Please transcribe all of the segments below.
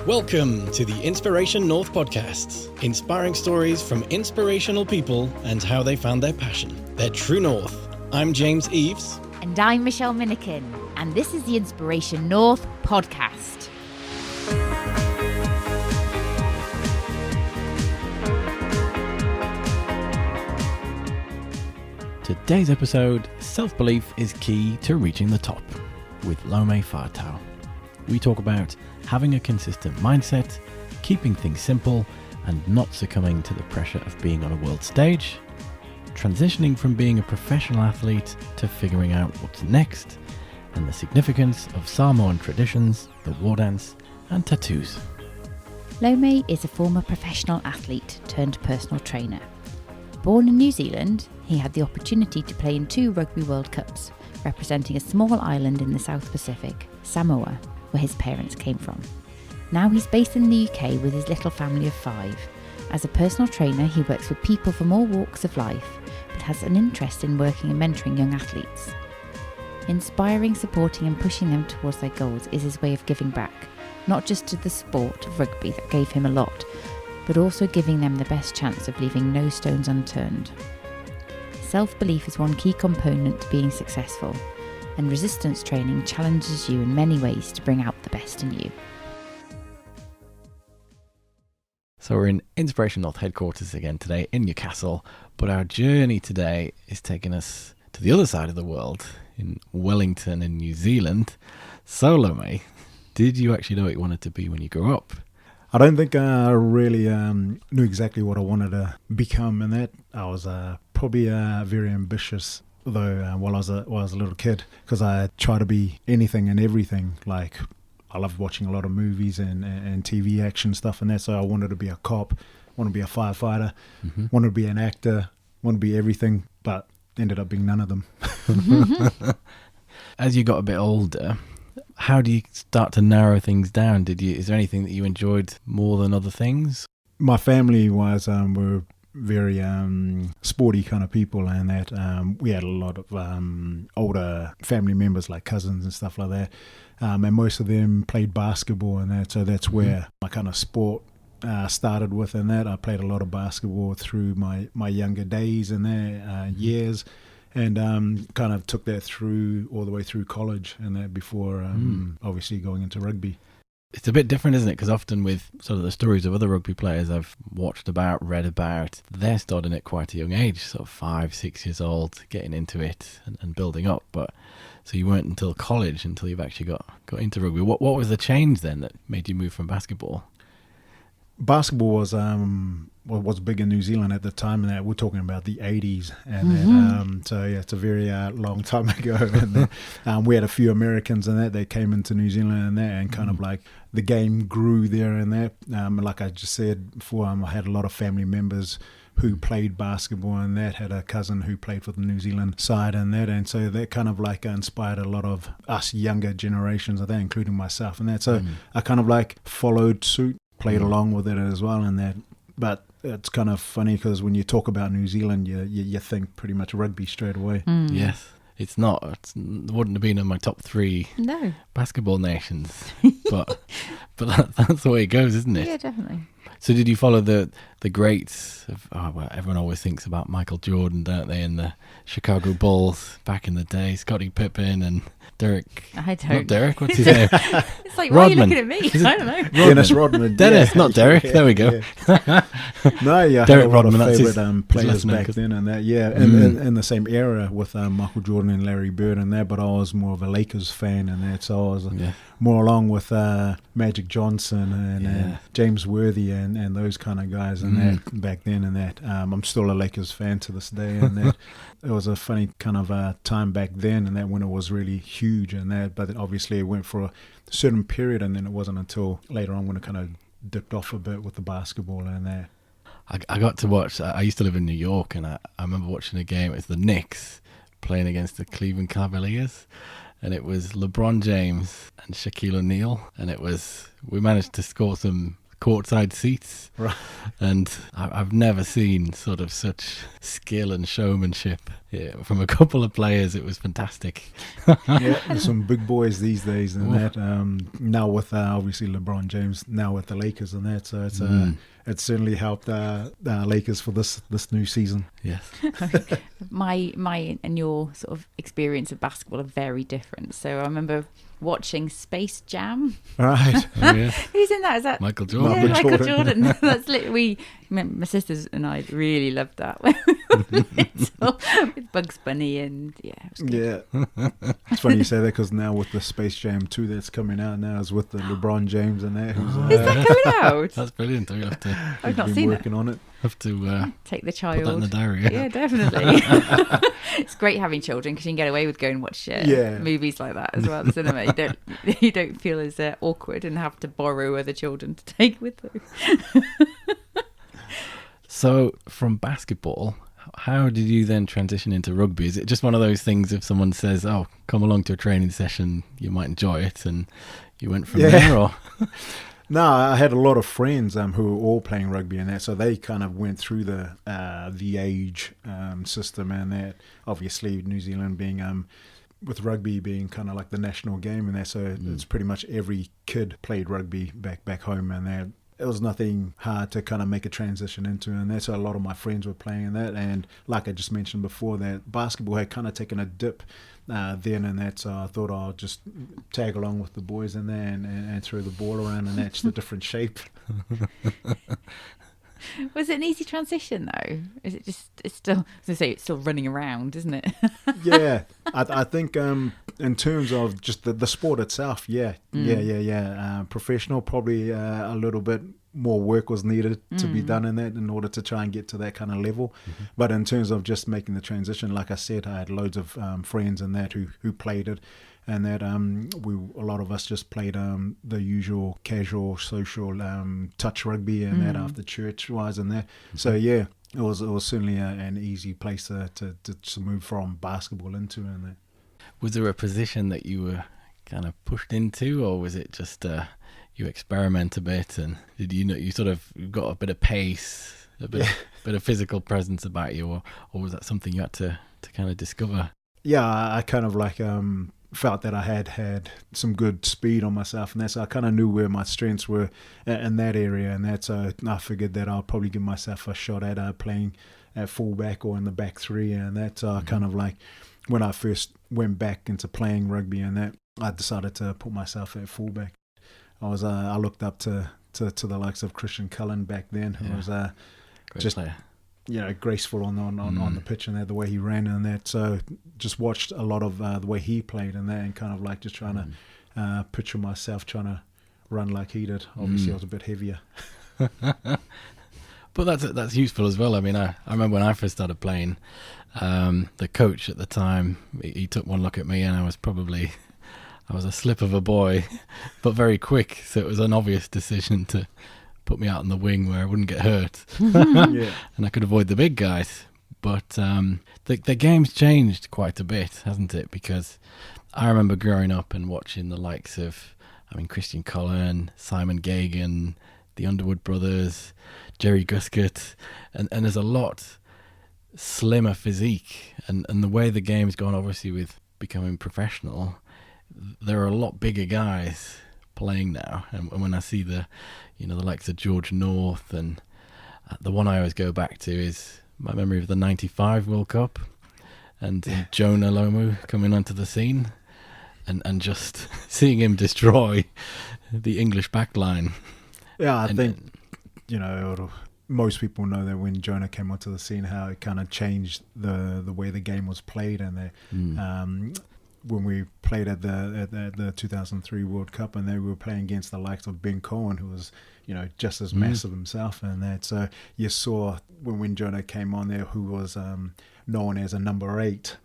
Welcome to the Inspiration North podcast, inspiring stories from inspirational people and how they found their passion, their true north. I'm James Eves. And I'm Michelle Minikin, and this is the Inspiration North podcast. Today's episode, self-belief is key to reaching the top, with Lome. We talk about having a consistent mindset, keeping things simple, and not succumbing to the pressure of being on a world stage, transitioning from being a professional athlete to figuring out what's next, and the significance of Samoan traditions, the war dance, and tattoos. Lome is a former professional athlete turned personal trainer. Born in New Zealand, he had the opportunity to play in 2 Rugby World Cups, representing a small island in the South Pacific, Samoa, where his parents came from. Now he's based in the UK with his little family of 5. As a personal trainer, he works with people from all walks of life, but has an interest in working and mentoring young athletes. Inspiring, supporting and pushing them towards their goals is his way of giving back, not just to the sport of rugby that gave him a lot, but also giving them the best chance of leaving no stones unturned. Self-belief is one key component to being successful, and resistance training challenges you in many ways to bring out the best in you. So we're in Inspiration North headquarters again today in Newcastle, but our journey today is taking us to the other side of the world, in Wellington in New Zealand. So Lome, did you actually know what you wanted to be when you grew up? I don't think I really knew exactly what I wanted to become in that. I was probably very ambitious, though, while I was a little kid, because I tried to be anything and everything. Like, I loved watching a lot of movies and TV action stuff and that, so I wanted to be a cop, wanted to be a firefighter, wanted to be an actor, wanted to be everything, but ended up being none of them. As you got a bit older, how do you start to narrow things down? Is there anything that you enjoyed more than other things? My family were very sporty kind of people, and that we had a lot of older family members like cousins and stuff like that, and most of them played basketball and that, so that's where my kind of sport started with. And that I played a lot of basketball through my younger days and their years, and kind of took that through all the way through college and that before obviously going into rugby. It's a bit different, isn't it? Because often with sort of the stories of other rugby players I've watched about, read about, they're starting at quite a young age, sort of 5-6 years old, getting into it and building up. But so you weren't until college until you've actually got into rugby. What was the change then that made you move from basketball? Basketball was big in New Zealand at the time, and that we're talking about the 80s, and so yeah, it's a very long time ago. And we had a few Americans and that came into New Zealand and that, and kind of like the game grew there and that. Like I just said before, I had a lot of family members who played basketball, and that had a cousin who played for the New Zealand side and that, and so that kind of like inspired a lot of us younger generations, I think, including myself and that. So I kind of like followed suit, played along with it as well and that. But it's kind of funny because when you talk about New Zealand, you think pretty much rugby straight away. Yes, it wouldn't have been in my top 3 basketball nations, but that's the way it goes, isn't it? Yeah, definitely. So did you follow the greats of, everyone always thinks about Michael Jordan, don't they, and the Chicago Bulls back in the day, Scottie Pippen and Derek. I don't. Not Derek, what's his name? It's like, why Rodman. are you looking at me? I don't know. Dennis Rodman. Dennis, not Derek. There we go. Yeah. No, yeah, I Derek had a lot Rodman, of that's favourite players back then and that, yeah, in the same era with Michael Jordan and Larry Bird and that, but I was more of a Lakers fan and that, so I was more along with Magic Johnson and James Worthy and those kind of guys and that back then and that. I'm still a Lakers fan to this day and that. It was a funny kind of time back then and that, when it was really huge and that, but obviously it went for a certain period, and then it wasn't until later on when it kind of dipped off a bit with the basketball and that. I got to watch, I used to live in New York, and I remember watching a game. It's the Knicks playing against the Cleveland Cavaliers, and it was LeBron James and Shaquille O'Neal, and we managed to score some courtside seats. Right. And I've never seen sort of such skill and showmanship from a couple of players. It was fantastic. Yeah, there's some big boys these days and that. Now with obviously LeBron James, now with the Lakers and that. So it's certainly helped the Lakers for this new season. Yes. My and your sort of experience of basketball are very different. So I remember watching Space Jam. Right. Oh, yeah. Who's in that? Is that Michael Jordan? Yeah, Michael Jordan. That's literally my sisters and I really loved that. With Bugs Bunny and it was good. Yeah. It's funny you say that because now with the Space Jam 2 that's coming out now is with the LeBron James and that. Is that coming out? That's brilliant. I have to. I've not been seen working on it. Have to take the put child. that in the diary. Yeah, definitely. It's great having children because you can get away with going and watch movies like that as well at the cinema. You don't feel as awkward and have to borrow other children to take with them. So from basketball, how did you then transition into rugby? Is it just one of those things if someone says, oh, come along to a training session, you might enjoy it, and you went from there? Or No, I had a lot of friends who were all playing rugby and that, so they kind of went through the age system and that. Obviously, New Zealand being with rugby being kind of like the national game and that, so it's pretty much every kid played rugby back home and that. It was nothing hard to kind of make a transition into, and that's so a lot of my friends were playing that. And like I just mentioned before, that basketball had kind of taken a dip then and that, so I thought I'll just tag along with the boys in there and throw the ball around, and that's the different shape. Was it an easy transition though? Is it just it's still running around, isn't it? Yeah, I think in terms of just the sport itself, professional, probably a little bit more work was needed to be done in that in order to try and get to that kind of level. But in terms of just making the transition, like I said, I had loads of friends in that who played it. And that a lot of us just played the usual casual social touch rugby and that after church wise and that. So yeah, it was certainly an easy place to move from basketball into and that. was there a position that you were kind of pushed into, or was it just you experiment a bit and did you sort of got a bit of pace, a bit of physical presence about you, or was that something you had to kind of discover? Yeah, I kind of like felt that I had some good speed on myself and that, so I kind of knew where my strengths were in that area and that, so I figured that I'll probably give myself a shot at playing at fullback or in the back three and that. So I kind of like, when I first went back into playing rugby and that, I decided to put myself at fullback. I looked up to the likes of Christian Cullen back then, who was Great just player. Graceful on the pitch and that, the way he ran and that. So just watched a lot of the way he played and that, and kind of like just trying to picture myself trying to run like he did. Obviously, I was a bit heavier. But that's useful as well. I mean, I remember when I first started playing, the coach at the time, he took one look at me and I was a slip of a boy, but very quick. So it was an obvious decision to put me out on the wing where I wouldn't get hurt. Yeah. And I could avoid the big guys. But the game's changed quite a bit, hasn't it? Because I remember growing up and watching the likes of, Christian Cullen, Simon Gagan, the Underwood brothers, Jerry Guscott, and there's a lot slimmer physique. And the way the game's gone, obviously, with becoming professional, there are a lot bigger guys playing now. And when I see the likes of George North, and the one I always go back to is my memory of the 95 World Cup and Jonah Lome coming onto the scene and just seeing him destroy the English backline. Yeah, I think, most people know that when Jonah came onto the scene, how it kind of changed the way the game was played. And when we played at the 2003 World Cup, and they were playing against the likes of Ben Cohen, who was, just as massive himself and that. So you saw when Jonah came on there, who was known as a number 8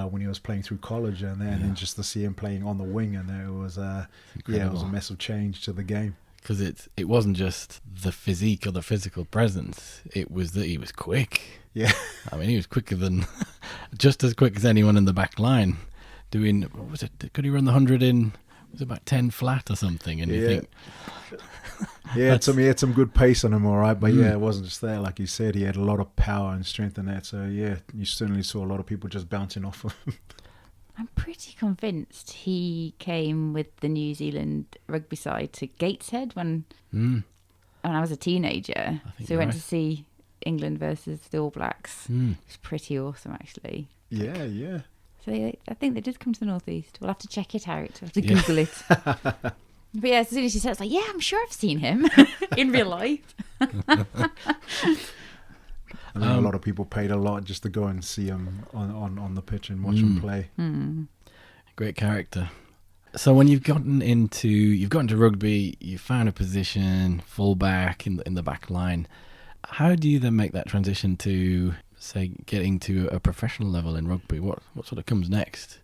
when he was playing through college and that, and then just to see him playing on the wing, and there was it was a massive change to the game. Because it wasn't just the physique or the physical presence, it was that he was quick. Yeah. He was quicker than, just as quick as anyone in the back line. Doing, could he run the 100 in, was it about 10 flat or something? And you think, He had some good pace on him, all right. But yeah, it wasn't just that. Like you said, he had a lot of power and strength in that. So yeah, you certainly saw a lot of people just bouncing off of him. I'm pretty convinced he came with the New Zealand rugby side to Gateshead when I was a teenager. So we went to see England versus the All Blacks. It was pretty awesome, actually. Yeah. So I think they did come to the Northeast. We'll have to check it out. We'll have to Google it. But yeah, as soon as she said, it's like, yeah, I'm sure I've seen him in real life. I think a lot of people paid a lot just to go and see him on the pitch and watch him play. Great character. So when you've gotten into rugby, you found a position, fullback in the back line. How do you then make that transition to, say, getting to a professional level in rugby? What sort of comes next?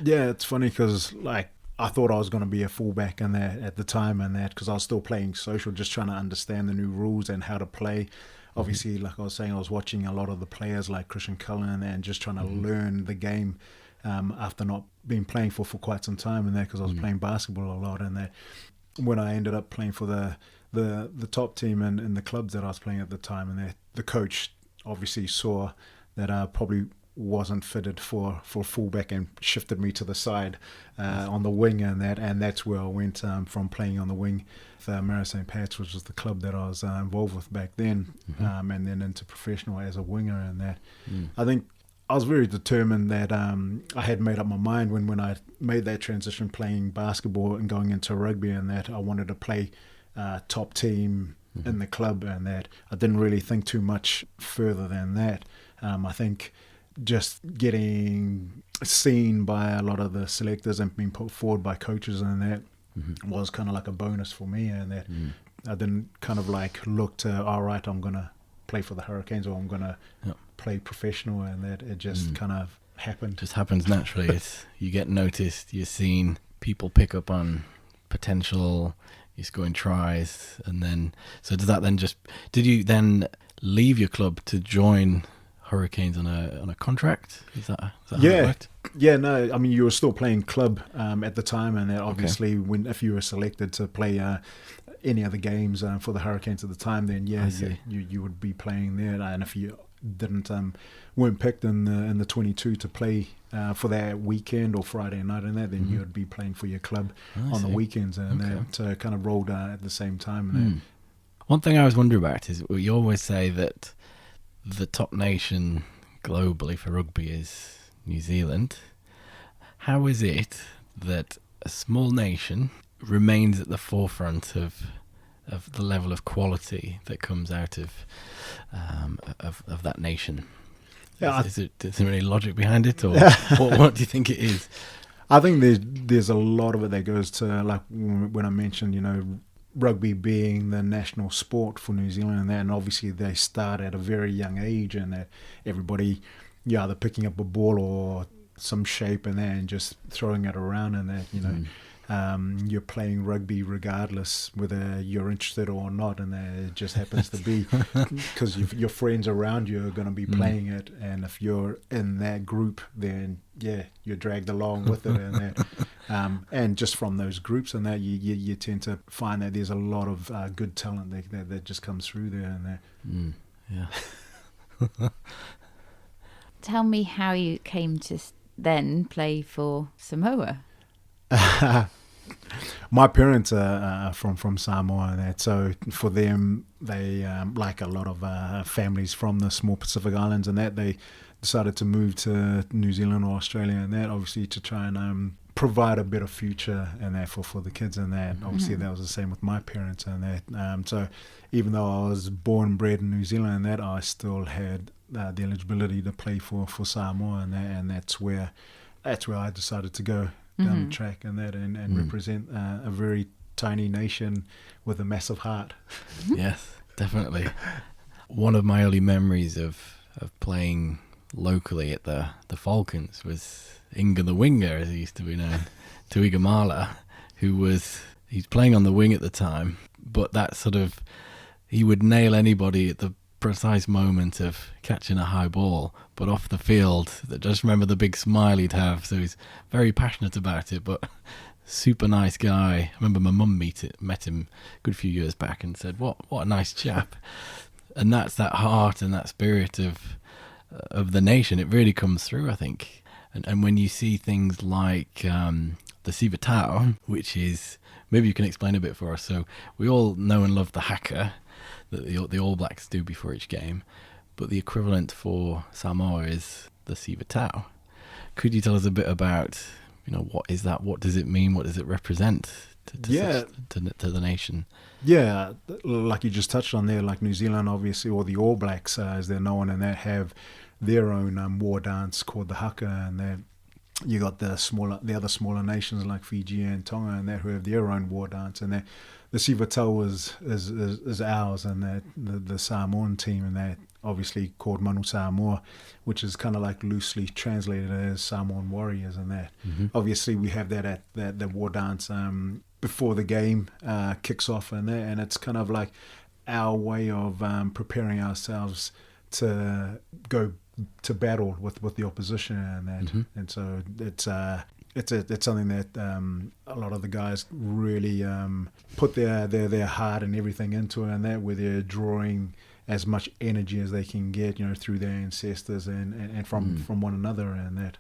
Yeah, it's funny because like I thought I was going to be a fullback in there at the time, and that because I was still playing social, just trying to understand the new rules and how to play. Obviously, like I was saying, I was watching a lot of the players like Christian Cullen and just trying to learn the game after not being playing for quite some time in there because I was playing basketball a lot. And that when I ended up playing for the top team in the clubs that I was playing at the time, and the coach obviously saw that I probably wasn't fitted for fullback and shifted me to the side on the wing, and that's where I went from playing on the wing with Mara St. Pat's, which was the club that I was involved with back then, and then into professional as a winger. And that I think I was very determined that I had made up my mind when I made that transition playing basketball and going into rugby, and that I wanted to play top team in the club, and that I didn't really think too much further than that. I think just getting seen by a lot of the selectors and being put forward by coaches and that was kind of like a bonus for me, and that I didn't kind of like look to, all right, I'm going to play for the Hurricanes or I'm going to play professional, and that it just kind of happened. Just happens naturally. You get noticed, you're seen, people pick up on potential, you're scoring tries, and then, so did you then leave your club to join Hurricanes on a contract? Is that how it worked? Yeah, no, I mean, you were still playing club at the time, and obviously if you were selected to play any other games for the Hurricanes at the time, then you would be playing there. And if you weren't picked in the 22 to play for that weekend or Friday night and that, then you would be playing for your club on the weekends, and that kind of rolled at the same time. One thing I was wondering about is you always say that the top nation globally for rugby is New Zealand. How is it that a small nation remains at the forefront of the level of quality that comes out of that nation? Yeah, is there any logic behind it, or what do you think it is? I think there's a lot of it that goes to, like when I mentioned, rugby being the national sport for New Zealand, and obviously they start at a very young age, and everybody, you're either picking up a ball or some shape and just throwing it around, and that you're playing rugby regardless whether you're interested or not, and it just happens to be because your friends around you are going to be playing it, and if you're in that group, then you're dragged along with it, and that and just from those groups and that you tend to find that there's a lot of good talent that just comes through there, and that Tell me how you came to then play for Samoa. My parents are from Samoa, and that, so for them, they like a lot of families from the small Pacific Islands, and that they decided to move to New Zealand or Australia, and that obviously to try and provide a better future and that for the kids, and that obviously that was the same with my parents, and that so even though I was born and bred in New Zealand, and that I still had the eligibility to play for Samoa, and that's where I decided to go down the track and that and represent a very tiny nation with a massive heart. Yes, definitely. One of my early memories of playing locally at the Falcons was Inga the Winger, as he used to be known, Tuiga Mala, he's playing on the wing at the time, but that sort of, he would nail anybody at the precise moment of catching a high ball, but off the field, I just remember the big smile he'd have, so he's very passionate about it, but super nice guy. I remember my mum met him a good few years back and said, what a nice chap. And that's that heart and that spirit of the nation. It really comes through, I think. And when you see things like the Siva Tau, which is, maybe you can explain a bit for us. So we all know and love the haka that the All Blacks do before each game, but the equivalent for Samoa is the Siva Tau. Could you tell us a bit about, what is that? What does it mean? What does it represent to the nation? Yeah, like you just touched on there, like New Zealand, obviously, or the All Blacks, as they're known, and they have their own war dance called the haka, and you got the other smaller nations like Fiji and Tonga, and who have their own war dance, and the Siva Tau is ours, and the Samoan team, and that obviously called Manu Samoa, which is kind of like loosely translated as Samoan warriors, and that. Mm-hmm. Obviously we have that at the war dance before the game kicks off, and it's kind of like our way of preparing ourselves to go to battle with the opposition, and that. Mm-hmm. And so it's something that a lot of the guys really put their heart and everything into it, and that, where they're drawing as much energy as they can get, through their ancestors and from one another, and that.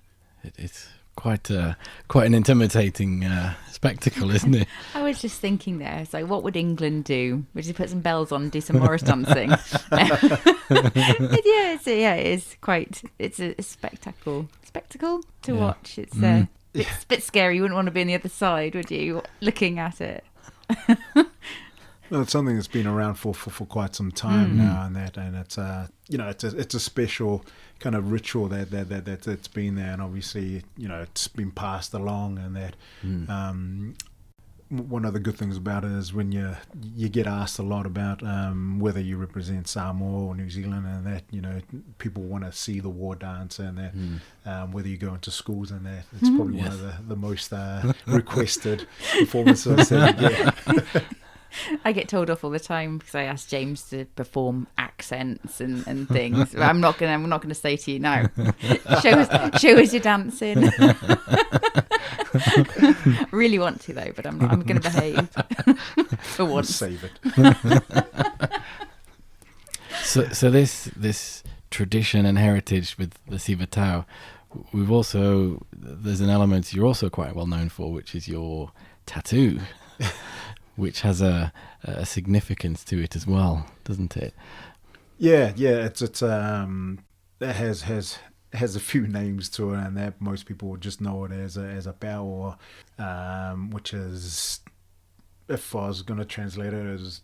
It's quite an intimidating spectacle, isn't it? I was just thinking there, so what would England do? Would you put some bells on and do some Morris dancing? It is quite. It's a spectacle to watch. It's a bit scary. You wouldn't want to be on the other side, would you? Looking at it. Well, it's something that's been around for quite some time now, and it's it's a special kind of ritual that's been there, and obviously it's been passed along, and that. One of the good things about it is when you get asked a lot about whether you represent Samoa or New Zealand, and that people want to see the war dance, and that whether you go into schools, and that it's probably one of the most requested performances that you get. I get told off all the time because I ask James to perform accents and things. I'm not gonna say to you now. Show us your dancing. Really want to though, but I'm not. I'm gonna behave for once. Save it. So this tradition and heritage with the Siva Tau, there's an element you're also quite well known for, which is your tattoo. Which has a significance to it as well, doesn't it? Yeah. It has a few names to it, and that most people would just know it as a bao, which is, if I was going to translate it, is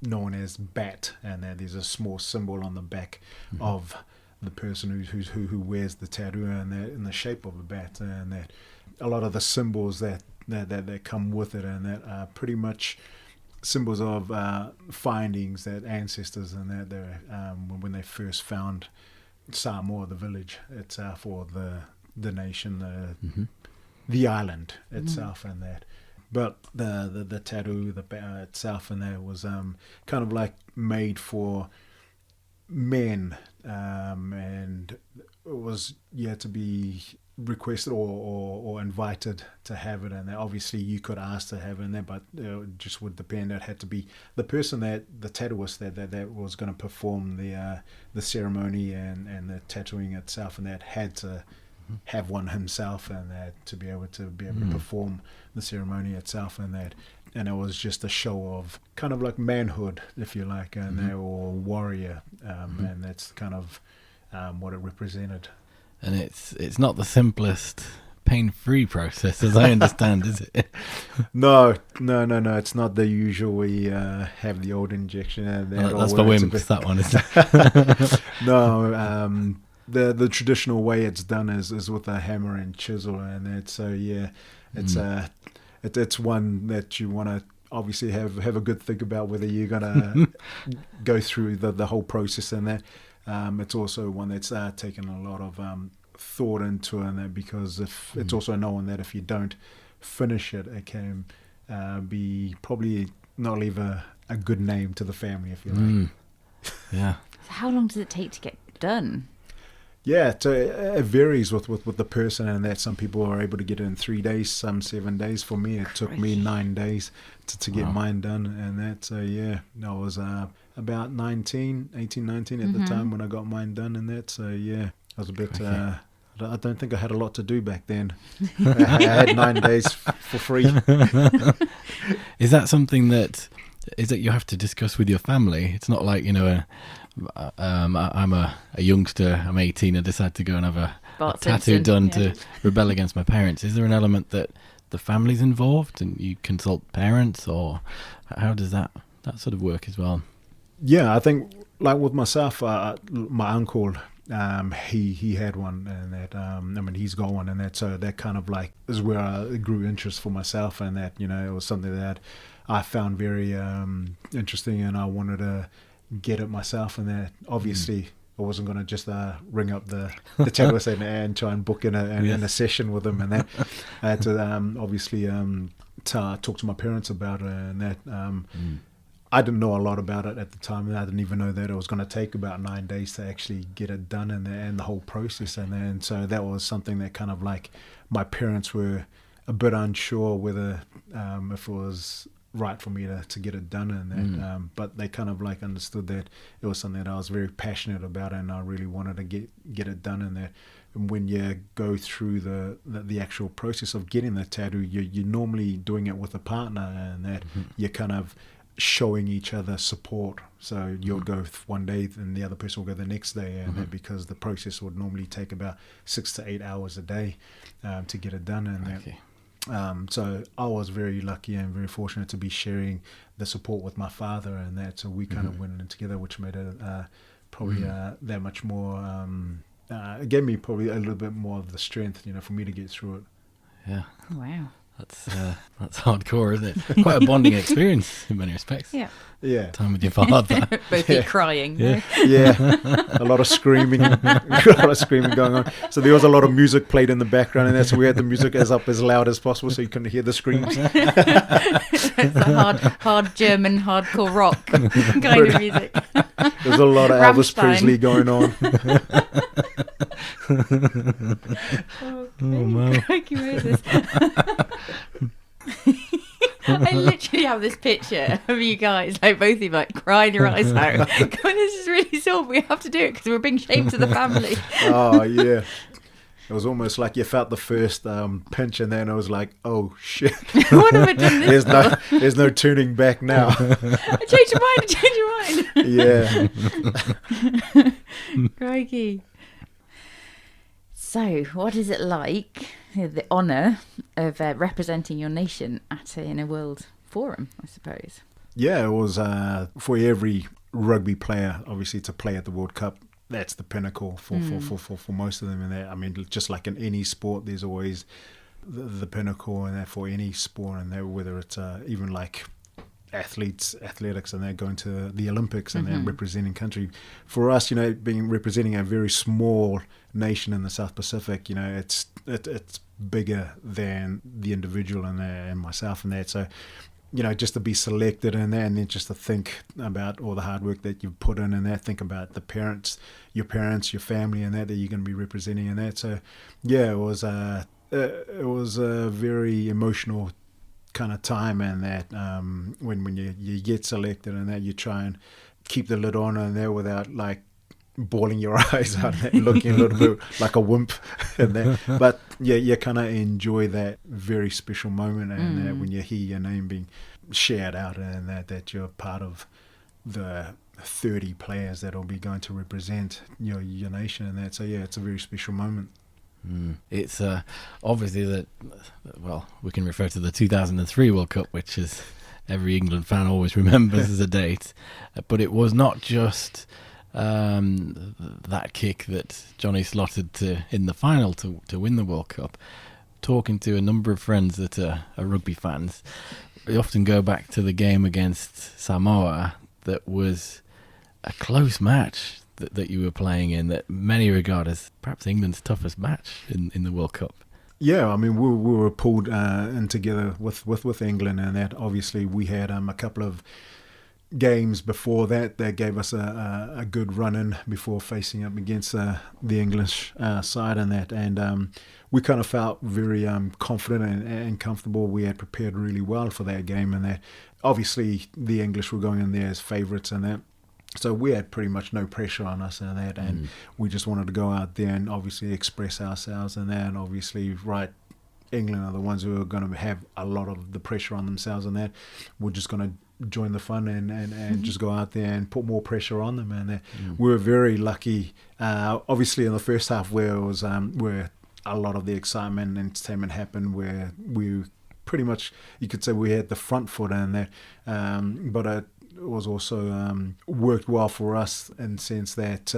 known as bat, and there's a small symbol on the back of the person who wears the tattoo, and in the shape of a bat, and that a lot of the symbols that come with it, and that are pretty much symbols of findings that ancestors, and that when they first found Samoa, the village itself, or the nation, the island itself, and that. But the tattoo, the bao itself, and that was kind of like made for men, and it was to be requested or invited to have it, and obviously you could ask to have it in there, but it just would depend. It had to be the person the tattooist that was going to perform the ceremony and the tattooing itself, and that had to have one himself, and that to be able to perform the ceremony itself, and it was just a show of kind of like manhood, if you like, and or warrior, and that's kind of what it represented. And it's not the simplest pain-free process, as I understand, is it? No. It's not the usual. We have the old injection. And that's for wimps, that one, isn't it? No, the traditional way it's done is with a hammer and chisel, and it's it's one that you want to obviously have a good think about whether you're gonna go through the whole process, and that. It's also one that's taken a lot of thought into, and that because if it's also known that if you don't finish it, it can be probably not leave a good name to the family, if you like. Yeah. So how long does it take to get done? Yeah, it varies with the person, and that some people are able to get it in 3 days, some 7 days. For me, it took me 9 days to get mine done, and that. So yeah, I was about 18, 19 at the time when I got mine done, and that. So yeah, I was a bit. I don't think I had a lot to do back then. I had 9 days for free. Is that something that you have to discuss with your family? It's not like, I'm a youngster, I'm 18, I decide to go and have a tattoo done to rebel against my parents. Is there an element that the family's involved and you consult parents, or how does that sort of work as well? Yeah, I think like with myself, my uncle, he had one, and that he's got one, and that, so that kind of like is where I grew interest for myself, and that it was something that I found very interesting, and I wanted to get it myself, and that obviously I wasn't going to just ring up the tattoo and try and book in a session with them, and that I had to obviously talk to my parents about it, and that I didn't know a lot about it at the time, and I didn't even know that it was going to take about 9 days to actually get it done, and the whole process, and so that was something that kind of like my parents were a bit unsure whether if it was right for me to get it done, and that but they kind of like understood that it was something that I was very passionate about, and I really wanted to get it done, and that. And when you go through the actual process of getting the tattoo, you're normally doing it with a partner, and that you're kind of showing each other support. So you'll go one day and the other person will go the next day, and that, because the process would normally take about 6 to 8 hours a day to get it done, and that. So I was very lucky and very fortunate to be sharing the support with my father, and that. So we kind of went in together, which made it probably that much more. It gave me probably a little bit more of the strength, for me to get through it. Yeah. Wow. That's hardcore, isn't it? Quite a bonding experience in many respects. Yeah. Time with your father. Both be crying. Yeah. A lot of screaming, going on. So there was a lot of music played in the background, and that's we had the music up as loud as possible, so you couldn't hear the screams. It's a hard German hardcore rock kind of music. There's a lot of Elvis Presley going on. Oh man. Crikey Moses. I literally have this picture of you guys, like both of you, like crying your eyes out. Going, this is really sore, but we have to do it because we're being shamed to the family. Oh yeah. It was almost like you felt the first pinch, and then it was like, oh shit. What have I done this for? There's no turning back now. I changed your mind. Yeah. Crikey. So, what is it like, the honour of representing your nation in a world forum, I suppose? Yeah, it was for every rugby player, obviously, to play at the World Cup. That's the pinnacle for most of them. And I mean, just like in any sport, there's always the pinnacle, and that for any sport, and that whether it's even like athletics, and they're going to the Olympics, and they're representing country. For us, being representing a very small nation in the South Pacific, it's bigger than the individual and myself and that. So, just to be selected in that, and then just to think about all the hard work that you've put in and that, think about the parents, your family, and that you're going to be representing and that. So, yeah, it was a very emotional kind of time, and that when you get selected and that, you try and keep the lid on and there without like bawling your eyes out and looking a little bit like a wimp and that. But yeah, you kind of enjoy that very special moment, and that when you hear your name being shared out, and that you're part of the 30 players that will be going to represent your nation and that. So yeah, it's a very special moment. It's obviously that, well, we can refer to the 2003 World Cup, which is every England fan always remembers as a date, but it was not just that kick that Johnny slotted in the final to win the World Cup. Talking to a number of friends that are rugby fans, we often go back to the game against Samoa that was a close match that you were playing in, that many regard as perhaps England's toughest match in the World Cup. Yeah, I mean, we were pulled in together with England, and that obviously we had a couple of games before that gave us a good run in before facing up against the English side and that. And we kind of felt very confident and comfortable. We had prepared really well for that game, and that obviously the English were going in there as favourites and that. So we had pretty much no pressure on us and that, and we just wanted to go out there and obviously express ourselves and that, and obviously England are the ones who are going to have a lot of the pressure on themselves and that. We're just going to join the fun and just go out there and put more pressure on them. And we were very lucky, obviously in the first half where it was where a lot of the excitement and entertainment happened, where we pretty much, you could say we had the front foot and that, but it was also worked well for us in the sense that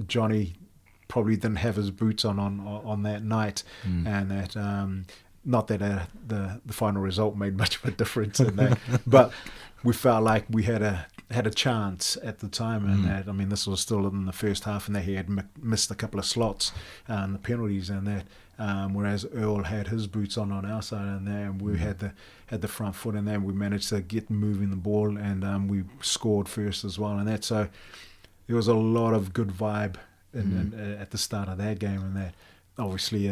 Johnny probably didn't have his boots on that night, and that not that the final result made much of a difference in that, but we felt like we had a chance at the time, and that, I mean, this was still in the first half, and that he had missed a couple of slots and the penalties and that, whereas Earl had his boots on our side, and there we had the front foot, and then we managed to get moving the ball, and we scored first as well, and that. So there was a lot of good vibe at the start of that game, and that obviously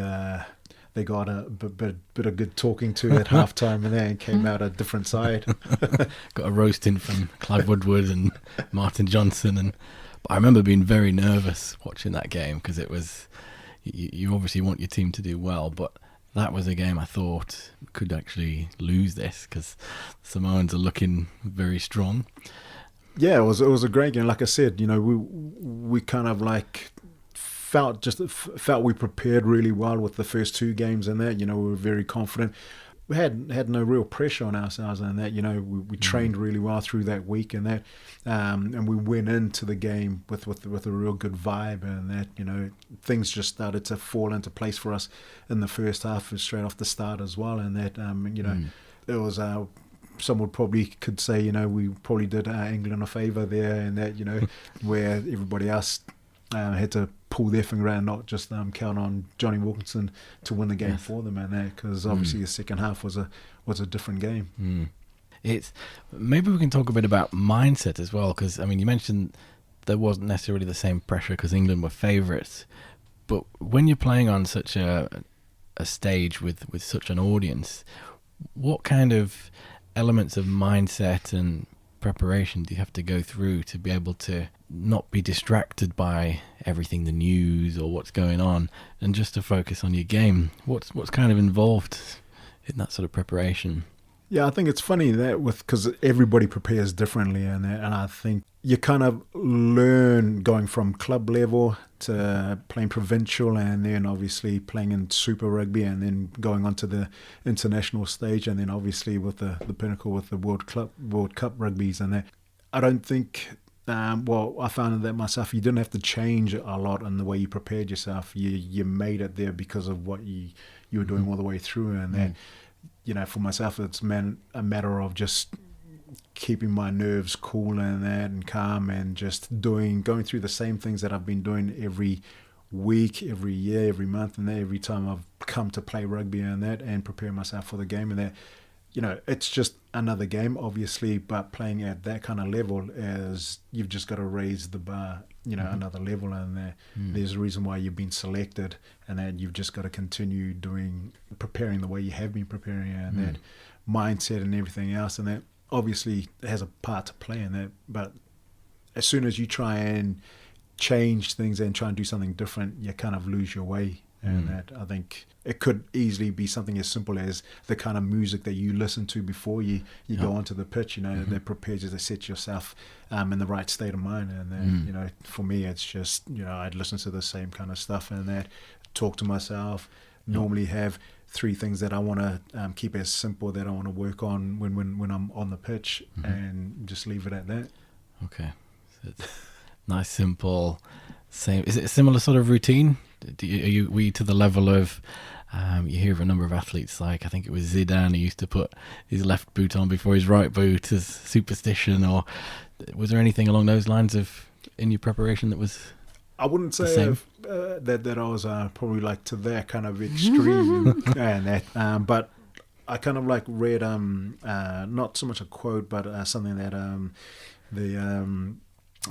they got a bit of good talking to at halftime, and then came out a different side. Got a roasting from Clive Woodward and Martin Johnson, but I remember being very nervous watching that game because it was, you obviously want your team to do well, but that was a game I thought could actually lose this because Samoans are looking very strong. Yeah, it was a great game. Like I said, we kind of like felt we prepared really well with the first two games and that. We were very confident. We had no real pressure on ourselves and that. We trained really well through that week and that, and we went into the game with a real good vibe and that. Things just started to fall into place for us in the first half and straight off the start as well. And that it was some would probably could say we probably did England a favour there, and that where everybody else had to pull their finger out and not just count on Johnny Wilkinson to win the game for them, and that, because obviously the second half was a different game. It's maybe we can talk a bit about mindset as well, because I mean you mentioned there wasn't necessarily the same pressure because England were favourites, but when you're playing on such a stage with such an audience, what kind of elements of mindset and preparation do you have to go through to be able to not be distracted by everything, the news or what's going on, and just to focus on your game? What's kind of involved in that sort of preparation? Yeah, I think it's funny that because everybody prepares differently, and I think you kind of learn going from club level to playing provincial, and then obviously playing in Super Rugby, and then going on to the international stage, and then obviously with the pinnacle with the World Cup rugbies, and that. I don't think. I found that myself. You didn't have to change a lot in the way you prepared yourself. You made it there because of what you were doing all the way through, and that. For myself, it's a matter of just keeping my nerves cool and that, and calm, and just going through the same things that I've been doing every week, every year, every month, and every time I've come to play rugby and that, and prepare myself for the game and that. It's just another game, obviously, but playing at that kind of level, as you've just got to raise the bar, another level, and there's a reason why you've been selected, and that you've just got to continue preparing the way you have been preparing, and that mindset and everything else, and that obviously has a part to play in that. But as soon as you try and change things and try and do something different, you kind of lose your way. And that, I think it could easily be something as simple as the kind of music that you listen to before you go onto the pitch, that prepares you to set yourself in the right state of mind. And then, for me, it's just, I'd listen to the same kind of stuff and that, talk to myself, normally have 3 things that I want to keep as simple that I want to work on when I'm on the pitch, and just leave it at that. Okay. So it's nice, simple, same. Is it a similar sort of routine? Were you to the level of, you hear of a number of athletes, like I think it was Zidane, who used to put his left boot on before his right boot as superstition, or was there anything along those lines in your preparation that was I wouldn't say that I was probably like to that kind of extreme and that, but I kind of like read not so much a quote, but something that the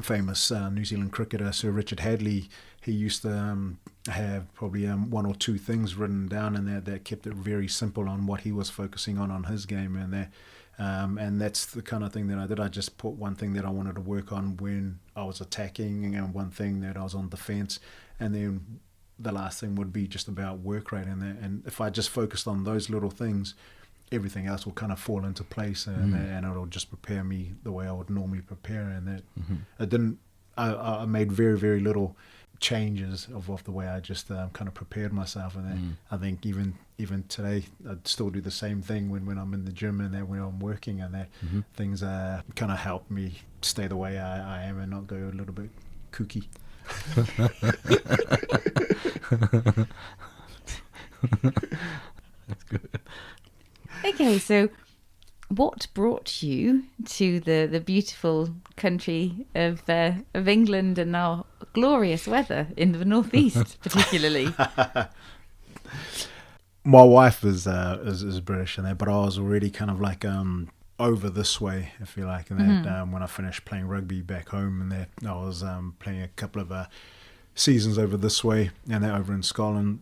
famous New Zealand cricketer Sir Richard Hadley, he used to have probably one or two things written down in there that kept it very simple on what he was focusing on his game, and that's the kind of thing that I did. I just put one thing that I wanted to work on when I was attacking, and one thing that I was on defence, and then the last thing would be just about work rate in there. And if I just focused on those little things, everything else will kind of fall into place, and it'll just prepare me the way I would normally prepare. And that it didn't. I made very, very little changes of the way I just kind of prepared myself. And I think even today I'd still do the same thing when I'm in the gym and that when I'm working, and that things kind of help me stay the way I am and not go a little bit kooky. That's good. Okay, so what brought you to the beautiful country of England and our glorious weather in the northeast, particularly? My wife is British and that, but I was already kind of like over this way, if you like, and that when I finished playing rugby back home, and that I was playing a couple of seasons over this way, and that over in Scotland,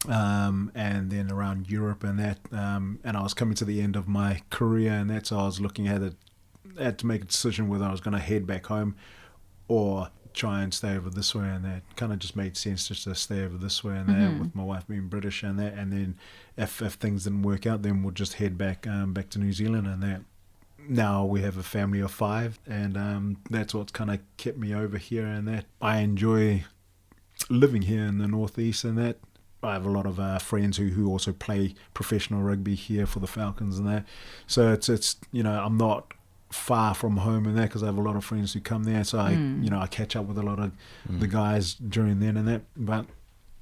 and then around Europe, and that, and I was coming to the end of my career, and that, so I was looking at it, had to make a decision whether I was going to head back home or try and stay over this way, and that kind of just made sense just to stay over this way, and that, with my wife being British, and that, and then if things didn't work out, then we'll just head back to New Zealand, and that. Now we have a family of 5, and that's what's kind of kept me over here, and that I enjoy living here in the northeast, and that I have a lot of friends who also play professional rugby here for the Falcons and that. So it's I'm not far from home and that, because I have a lot of friends who come there. So I catch up with a lot of the guys during then and that. But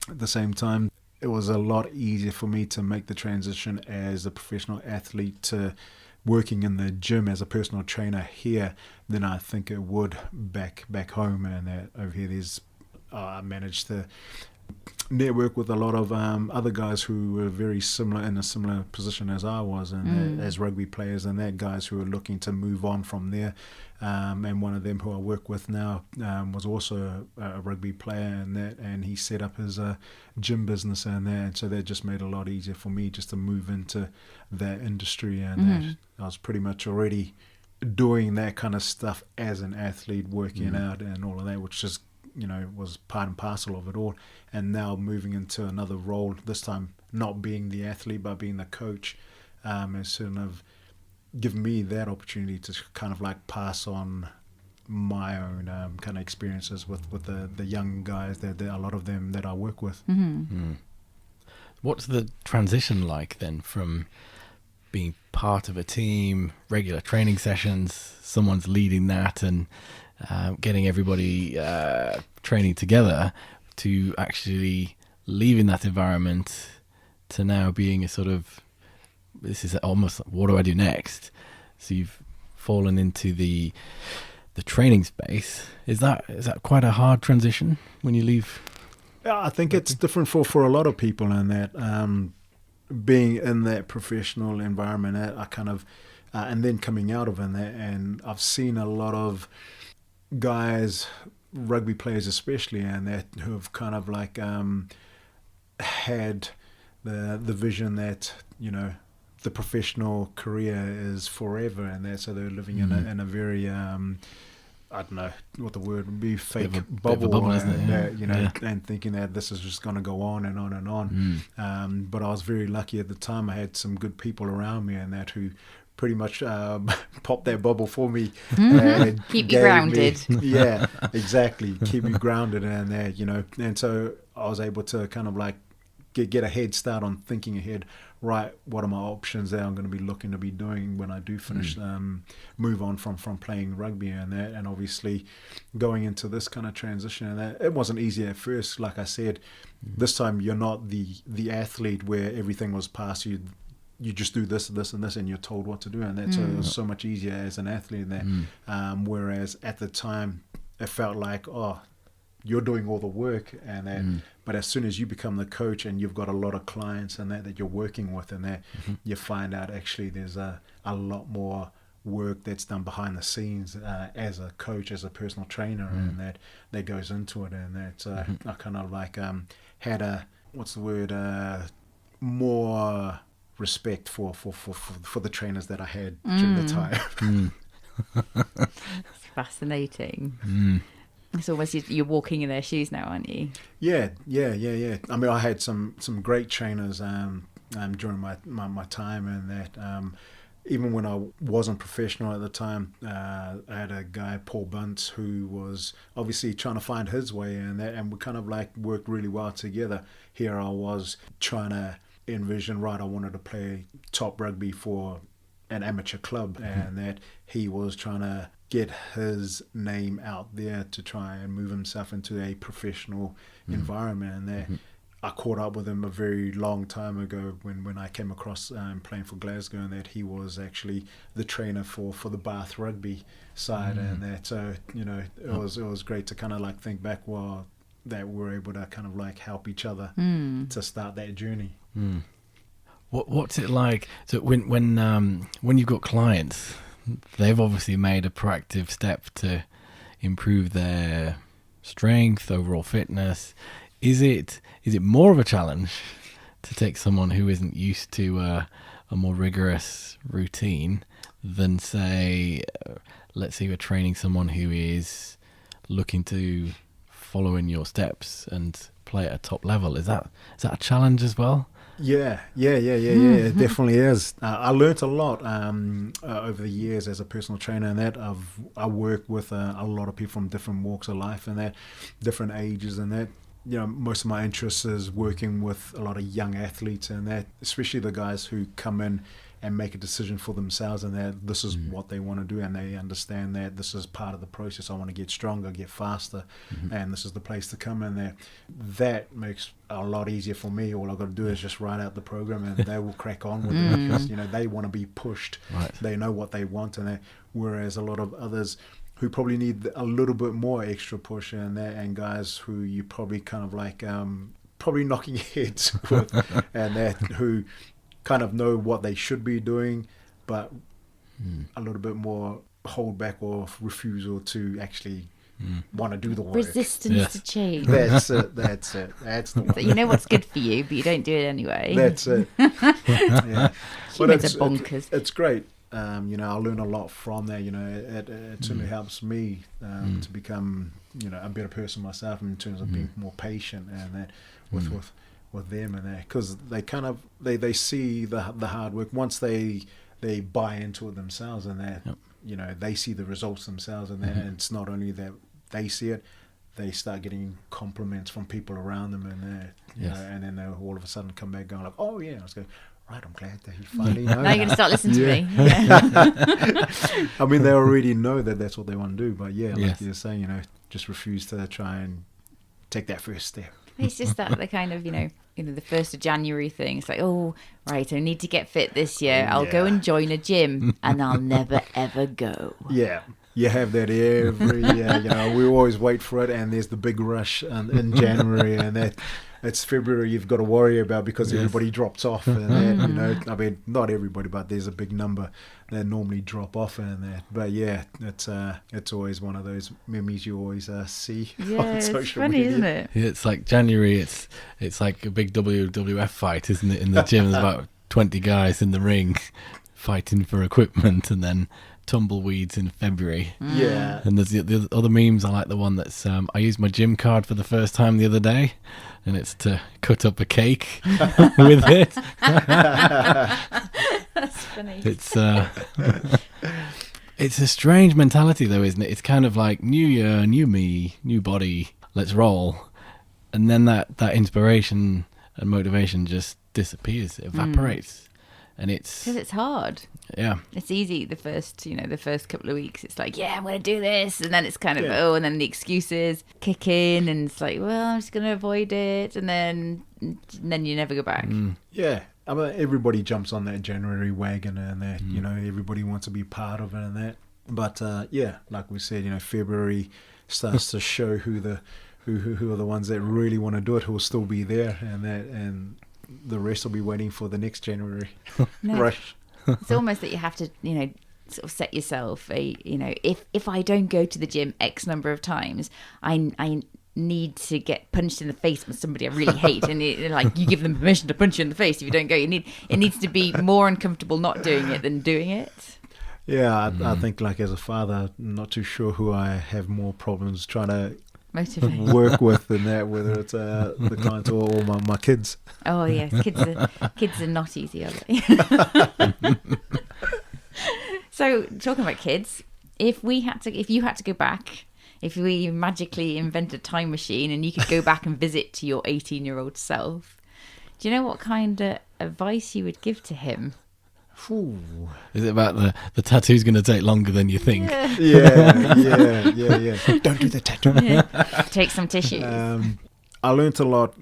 at the same time, it was a lot easier for me to make the transition as a professional athlete to working in the gym as a personal trainer here than I think it would back home. And that over here, I managed to network with a lot of other guys who were very similar, in a similar position as I was, and as rugby players, and that guys who were looking to move on from there. And one of them who I work with now was also a rugby player, and he set up his gym business and that, and so that just made it a lot easier for me just to move into that industry, and that I was pretty much already doing that kind of stuff as an athlete, working out and all of that, which just was part and parcel of it all. And now moving into another role, this time not being the athlete but being the coach, has sort of given me that opportunity to kind of like pass on my own kind of experiences with the young guys, that a lot of them that I work with. What's the transition like then from being part of a team, regular training sessions, someone's leading that, and getting everybody training together, to actually leaving that environment to now being a sort of, this is almost, what do I do next? So you've fallen into the training space. Is that quite a hard transition when you leave? Yeah, I think it's different for a lot of people, in that being in that professional environment, I kind of and then coming out of it, and I've seen a lot of guys, rugby players especially, and that who have kind of like had the vision that the professional career is forever, and that, so they're living in a very I don't know what the word would be, fake bubble, isn't it? And thinking that this is just going to go on and on and on. But I was very lucky at the time. I had some good people around me, and that who pretty much popped that bubble for me. And keep you grounded. Yeah, exactly. Keep you grounded, and and so I was able to kind of like get a head start on thinking ahead. Right, what are my options that I'm going to be looking to be doing when I do finish, move on from playing rugby and that, and obviously going into this kind of transition, and that it wasn't easy at first. Like I said, this time you're not the athlete where everything was passed you. You just do this, this, and this, and you're told what to do, and that. So it was so much easier as an athlete. That, whereas at the time, it felt like, you're doing all the work and that. But as soon as you become the coach and you've got a lot of clients and that you're working with and that, you find out actually there's a lot more work that's done behind the scenes as a coach, as a personal trainer, and that goes into it. And that I kind of like had a, what's the word, more respect for the trainers that I had during the time. It's fascinating. It's almost you're walking in their shoes now, aren't you? Yeah. I mean, I had some great trainers during my time, and that even when I wasn't professional at the time, I had a guy, Paul Bunce, who was obviously trying to find his way, and we kind of like worked really well together. Here I was trying to envision, right, I wanted to play top rugby for an amateur club, and that he was trying to get his name out there to try and move himself into a professional environment. And that I caught up with him a very long time ago when I came across playing for Glasgow, and that he was actually the trainer for the Bath rugby side, and that it was great to kind of like think back, well, that we're able to kind of like help each other to start that journey. What's it like? So when you've got clients, they've obviously made a proactive step to improve their strength, overall fitness. Is it more of a challenge to take someone who isn't used to a more rigorous routine than, say, let's say you're training someone who is looking to follow in your steps and play at a top level? Is that a challenge as well? Yeah, it definitely is. I learnt a lot over the years as a personal trainer, and that I work with a lot of people from different walks of life and that, different ages, and that, most of my interest is working with a lot of young athletes, and that, especially the guys who come in and make a decision for themselves, and that this is what they want to do, and they understand that this is part of the process. I want to get stronger, get faster, and this is the place to come in there. That makes a lot easier for me. All I've got to do is just write out the program, and they will crack on with it, because they want to be pushed. Right. They know what they want, and whereas a lot of others who probably need a little bit more extra push, and guys who you probably kind of like probably knocking heads with, and that who kind of know what they should be doing, but a little bit more hold back or refusal to actually want to do the work. Resistance to change. That's it. That's the one. So you know what's good for you, but you don't do it anyway. That's it. Yeah. But it's bonkers. It's great. I learn a lot from that. It certainly helps me to become, a better person myself in terms of being more patient and that with them, and that, because they kind of they see the hard work once they buy into it themselves, and that they see the results themselves, and that, and it's not only that they see it, they start getting compliments from people around them, and that and then they all of a sudden come back going like, oh yeah, I was going, right, I'm glad that you finally know. Now you're going to start listening to me. I mean, they already know that that's what they want to do, but like you're saying, just refuse to try and take that first step. It's just that the kind of, the 1st of January thing. It's like, oh, right, I need to get fit this year. I'll go and join a gym, and I'll never, ever go. Yeah. You have that every year. We always wait for it, and there's the big rush in January, and that it's February you've got to worry about because everybody drops off, and that, I mean, not everybody, but there's a big number that normally drop off, and that. But yeah, it's always one of those memes you always see on social it's funny, media. Isn't it? It's like January. It's like a big WWF fight, isn't it? In the gym, there's about 20 guys in the ring fighting for equipment, and then tumbleweeds in February. Yeah. And there's the other memes. I like the one that's I used my gym card for the first time the other day, and it's to cut up a cake with it. That's funny. It's a strange mentality though, isn't it? It's kind of like new year, new me, new body, let's roll. And then that inspiration and motivation just disappears, it evaporates. And it's because it's hard. Yeah, it's easy the first couple of weeks. It's like, I'm going to do this, and then it's kind of and then the excuses kick in, and it's like, well, I'm just going to avoid it, and then you never go back. Yeah, I mean, everybody jumps on that January wagon, and that everybody wants to be part of it, and that. But like we said, February starts to show who the who are the ones that really want to do it, who will still be there, and the rest will be waiting for the next January rush. It's almost that you have to, sort of set yourself if I don't go to the gym X number of times, I need to get punched in the face by somebody I really hate, and you give them permission to punch you in the face if you don't go. It needs to be more uncomfortable not doing it than doing it. Yeah, I think as a father, I'm not too sure who I have more problems trying to motivate, work with than that, whether it's the clients or my kids. Oh yes, kids are not easy, are they? So talking about kids, if you had to go back, if we magically invented a time machine and you could go back and visit to your 18-year-old self, do you know what kind of advice you would give to him? Ooh. Is it about the tattoo's going to take longer than you think? Yeah. Don't do the tattoo. Yeah. Take some tissues. I learnt a lot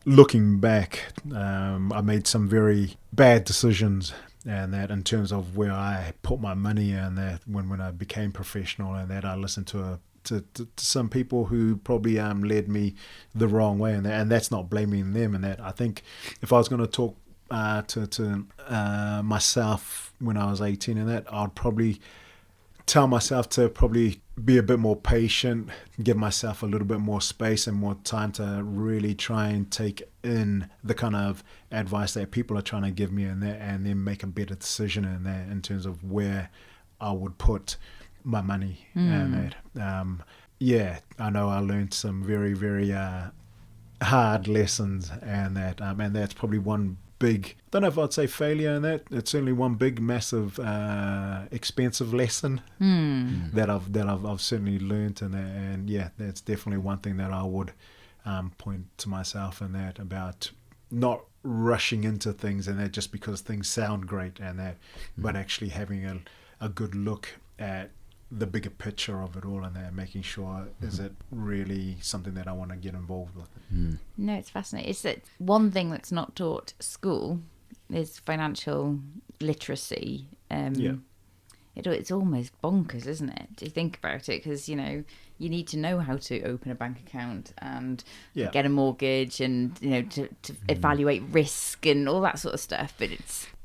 looking back. I made some very bad decisions, and that in terms of where I put my money, and that when I became professional, and that I listened to some people who probably led me the wrong way, and that's not blaming them. And that I think if I was going to talk to myself when I was 18, and that I'd probably tell myself to probably be a bit more patient, give myself a little bit more space and more time to really try and take in the kind of advice that people are trying to give me, and then make a better decision in that, in terms of where I would put my money. And that I know I learned some very, very hard lessons, and that's probably one big, I don't know if I'd say failure in that. It's certainly one big, massive, expensive lesson that I've certainly learned, and that's definitely one thing that I would point to myself in that, about not rushing into things, and that just because things sound great, and that, but actually having a good look at the bigger picture of it all, and that, making sure is it really something that I want to get involved with. No, it's fascinating. It's that one thing that's not taught at school is financial literacy. It's almost bonkers, isn't it? Do you think about it? Because you need to know how to open a bank account and get a mortgage, and to evaluate risk and all that sort of stuff. But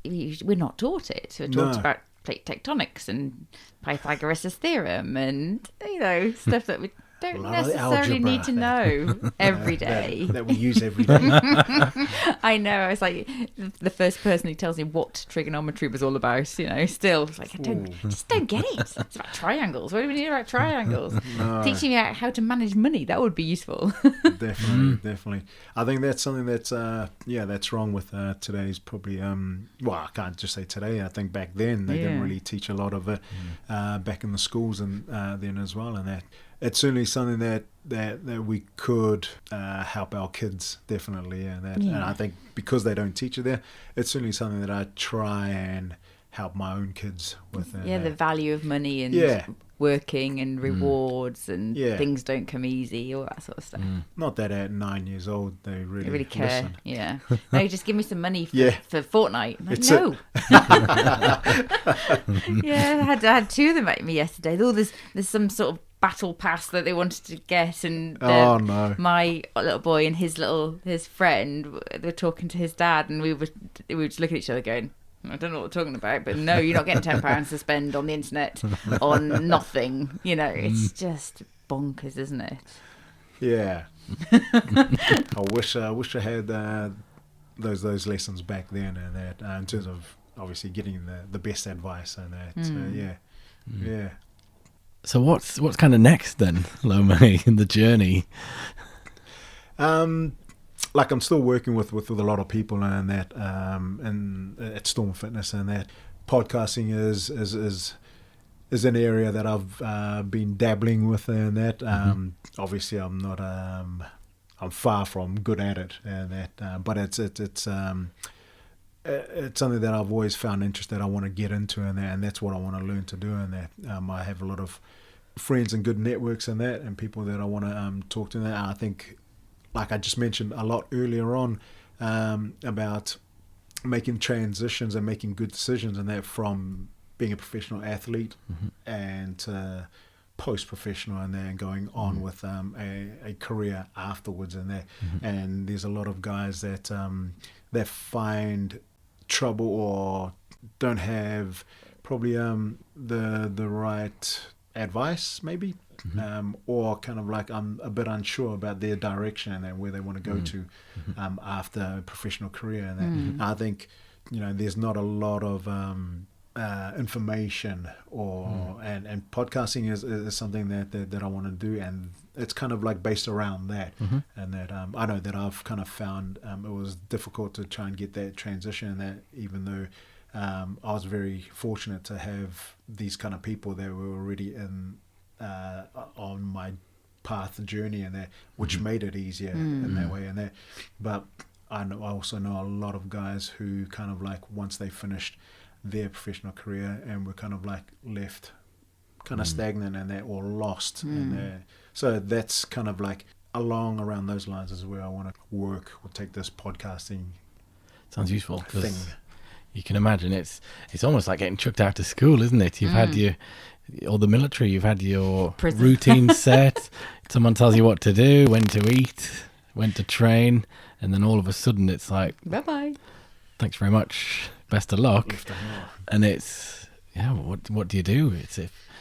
we're not taught it. We're taught about plate tectonics and Pythagoras' theorem, and stuff that we don't necessarily need to know every day. that we use every day. I know. I was like the first person who tells me what trigonometry was all about. Still, it's like I just don't get it. It's about triangles. What do we need about triangles? Teaching me how to manage money, that would be useful. Definitely. I think that's something that's that's wrong with today's probably. Well, I can't just say today. I think back then they didn't really teach a lot of it back in the schools, and then as well, and that. It's certainly something that we could help our kids, definitely, and I think because they don't teach it there, it's certainly something that I try and help my own kids with. The value of money and working and rewards and things don't come easy, all that sort of stuff. Not that at 9 years old they really care. Listen. Yeah. No, just give me some money for fortnight. Like, no. I had two of them at me yesterday. There's some sort of battle pass that they wanted to get, and my little boy and his friend, they were talking to his dad, and we were just looking at each other going, I don't know what we're talking about, but no, you're not getting £10 to spend on the internet on nothing. It's just bonkers, isn't it? Yeah. I wish I had those lessons back then, and that in terms of obviously getting the best advice, and that. So what's kind of next then, Lome, in the journey? I'm still working with a lot of people, and that and at Storm Fitness, and that podcasting is an area that I've been dabbling with, and that obviously I'm not I'm far from good at it, and that but it's something that I've always found interest that I want to get into, and that's what I want to learn to do, and that I have a lot of friends and good networks and that, and people that I want to talk to. And I think, like I just mentioned a lot earlier on, about making transitions and making good decisions, and that from being a professional athlete and post-professional and they're going on with a career afterwards and there. And there's a lot of guys that that find trouble or don't have probably the right advice maybe, or kind of like I'm a bit unsure about their direction and where they want to go to after a professional career. And I think, you know, there's not a lot of information or and podcasting is something that I want to do, and it's kind of like based around that. And that I know that I've kind of found it was difficult to try and get that transition, that even though I was very fortunate to have these kind of people that were already in on my path journey, and that which made it easier in that way. And that, but I also know a lot of guys who kind of like once they finished their professional career and were kind of like left kind of stagnant and they're all lost. And so that's kind of like along around those lines is where I want to work or take this podcasting. Sounds useful thing. because you can imagine it's almost like getting chucked out of school, isn't it? You've had or the military, you've had your routine set. Someone tells you what to do, when to eat, when to train, and then all of a sudden it's like, bye-bye. Thanks very much. Best of luck. And it's, what do you do? It's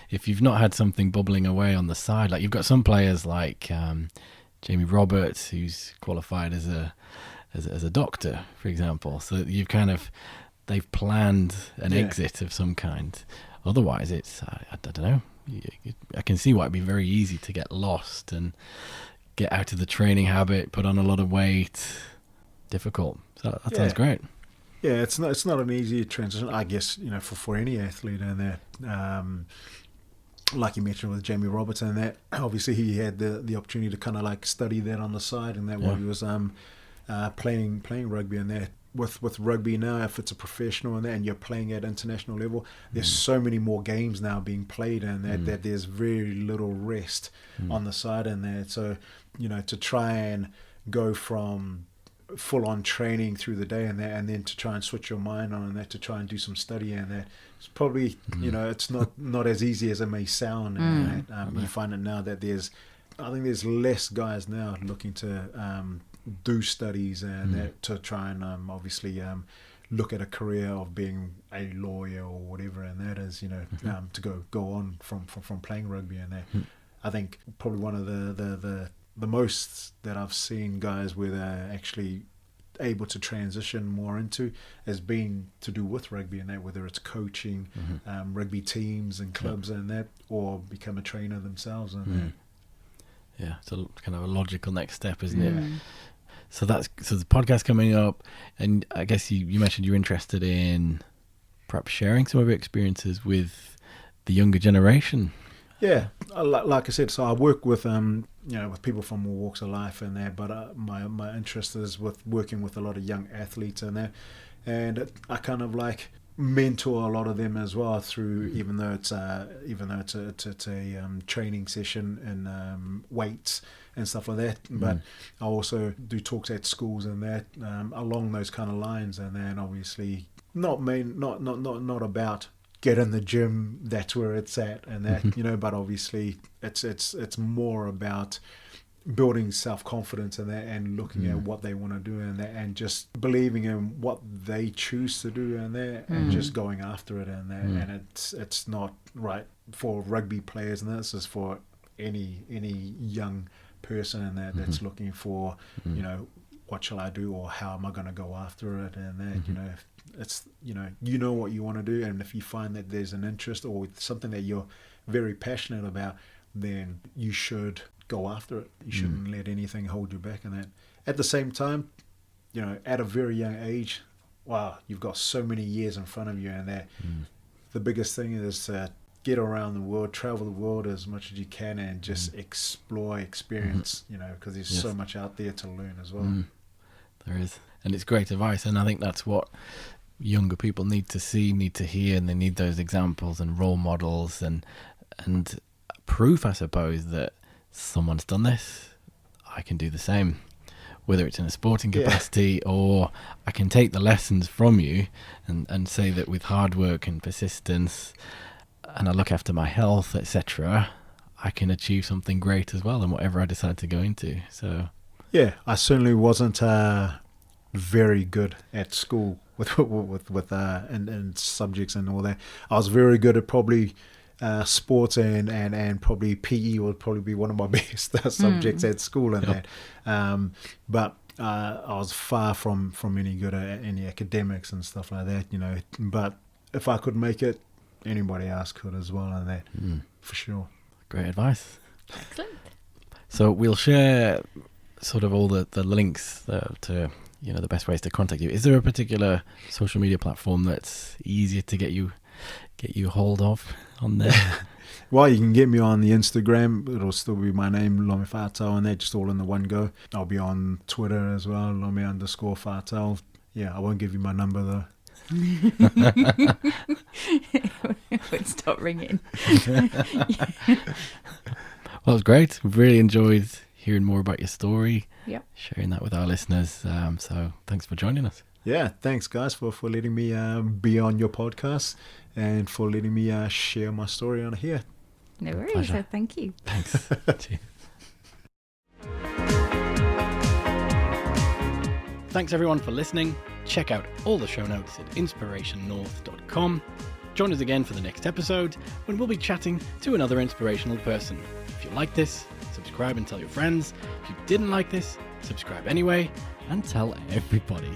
if you've not had something bubbling away on the side, like you've got some players like Jamie Roberts, who's qualified as a doctor, for example. So you've kind of, they've planned an exit of some kind. Otherwise, it's, I don't know. I can see why it'd be very easy to get lost and get out of the training habit, put on a lot of weight. Difficult. So that sounds great. Yeah, it's not an easy transition, I guess, you know, for any athlete. And that, like you mentioned with Jamie Roberts, and that obviously he had the opportunity to kind of like study that on the side, and that while he was playing rugby. And that with rugby now, if it's a professional and that, and you're playing at international level, there's so many more games now being played, and that there's very little rest on the side. And that, so, you know, to try and go from full on training through the day and that, and then to try and switch your mind on and that, to try and do some study, and that it's probably you know, it's not as easy as it may sound. And that, you find it now that I think there's less guys now looking to do studies and that, to try and obviously look at a career of being a lawyer or whatever, and that is, you know, to go on from playing rugby. And that I think probably one of the most that I've seen guys where they're actually able to transition more into has been to do with rugby, and that, whether it's coaching rugby teams and clubs and that, or become a trainer themselves. And that. Yeah, it's a kind of a logical next step, isn't it? So the podcast coming up, and I guess you mentioned you're interested in perhaps sharing some of your experiences with the younger generation. Yeah, like I said, so I work with you know, with people from all walks of life and that, but my interest is with working with a lot of young athletes and that, and I kind of like mentor a lot of them as well through, even though it's a training session and weights and stuff like that, but I also do talks at schools and that, along those kind of lines. And then obviously not about get in the gym, that's where it's at and that, you know, but obviously it's more about building self-confidence and that, and looking at what they want to do and that, and just believing in what they choose to do and that, and just going after it and that. And it's not right for rugby players, and this is for any young person and that's looking for, you know, what shall I do, or how am I going to go after it, and that, you know, it's, you know what you want to do, and if you find that there's an interest or something that you're very passionate about, then you should go after it. You shouldn't let anything hold you back. And that, at the same time, you know, at a very young age, wow, you've got so many years in front of you, and that the biggest thing is to get around the world, travel the world as much as you can, and just explore, experience, you know, because there's so much out there to learn as well. There is, and it's great advice, and I think that's what younger people need to see, need to hear, and they need those examples and role models and proof, I suppose, that someone's done this, I can do the same, whether it's in a sporting capacity or I can take the lessons from you and say that with hard work and persistence, and I look after my health, etc., I can achieve something great as well in whatever I decide to go into. So yeah, I certainly wasn't very good at school with and subjects and all that. I was very good at probably sports and probably PE would probably be one of my best subjects at school and that. But I was far from any good at any academics and stuff like that, you know. But if I could make it, anybody else could as well, and that for sure. Great advice. Excellent. So we'll share sort of all the links to, you know, the best ways to contact you. Is there a particular social media platform that's easier to get you hold of on there? Well, you can get me on the Instagram. It'll still be my name, Lome Whātau, and that just all in the one go. I'll be on Twitter as well, Lome_Whātau. Yeah, I won't give you my number though. It would stop ringing. Well, it was great. We've really enjoyed hearing more about your story. Yep. Sharing that with our listeners. So thanks for joining us. Yeah, thanks guys for letting me be on your podcast and for letting me share my story on here. No worries. Pleasure. So thank you. Thanks. Cheers. Thanks everyone for listening. Check out all the show notes at inspirationnorth.com. Join us again for the next episode when we'll be chatting to another inspirational person. If you like this, subscribe and tell your friends. If you didn't like this, subscribe anyway. And tell everybody.